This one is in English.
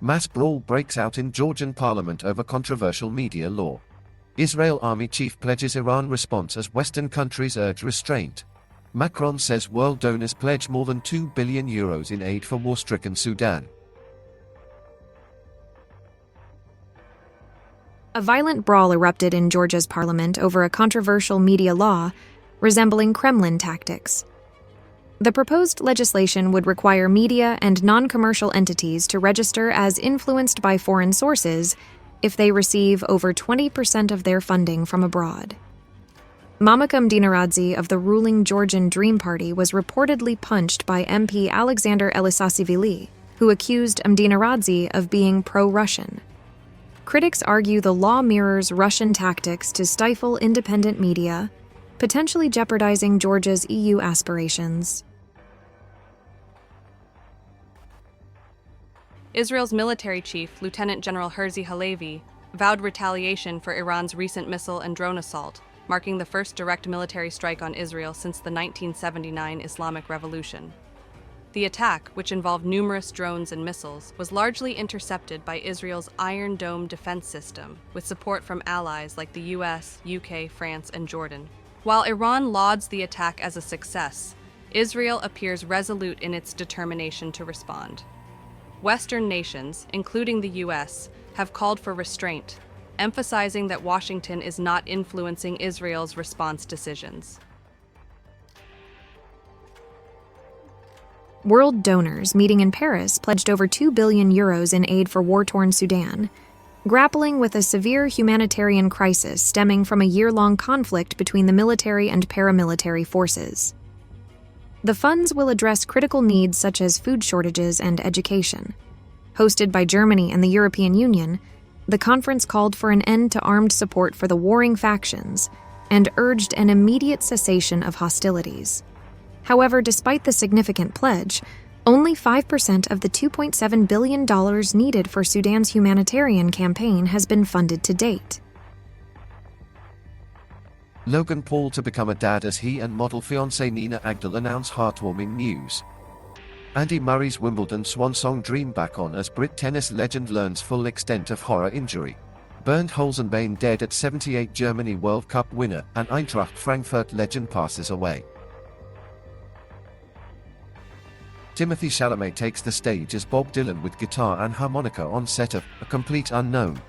Mass brawl breaks out in Georgian parliament over controversial media law. Israel army chief pledges Iran response as Western countries urge restraint. Macron says world donors pledge more than €2 billion in aid for war-stricken Sudan. A violent brawl erupted in Georgia's parliament over a controversial media law resembling Kremlin tactics. The proposed legislation would require media and non-commercial entities to register as influenced by foreign sources if they receive over 20% of their funding from abroad. Mamakam Dinaradze of the ruling Georgian Dream Party was reportedly punched by MP Alexander Elisasivili, who accused Dinaradze of being pro-Russian. Critics argue the law mirrors Russian tactics to stifle independent media, potentially jeopardizing Georgia's EU aspirations. Israel's military chief, Lieutenant General Herzi Halevi, vowed retaliation for Iran's recent missile and drone assault, marking the first direct military strike on Israel since the 1979 Islamic Revolution. The attack, which involved numerous drones and missiles, was largely intercepted by Israel's Iron Dome defense system, with support from allies like the US, UK, France, and Jordan. While Iran lauds the attack as a success, Israel appears resolute in its determination to respond. Western nations, including the US, have called for restraint, emphasizing that Washington is not influencing Israel's response decisions. World donors meeting in Paris pledged over €2 billion in aid for war-torn Sudan, grappling with a severe humanitarian crisis stemming from a year-long conflict between the military and paramilitary forces. The funds will address critical needs such as food shortages and education. Hosted by Germany and the European Union, the conference called for an end to armed support for the warring factions and urged an immediate cessation of hostilities. However, despite the significant pledge, only 5% of the $2.7 billion needed for Sudan's humanitarian campaign has been funded to date. Logan Paul to become a dad as he and model fiancée Nina Agdal announce heartwarming news. Andy Murray's Wimbledon swan song dream back on as Brit tennis legend learns full extent of horror injury. Bernd Holzenbein dead at 78. Germany World Cup winner and Eintracht Frankfurt legend passes away. Timothée Chalamet takes the stage as Bob Dylan with guitar and harmonica on set of A Complete Unknown.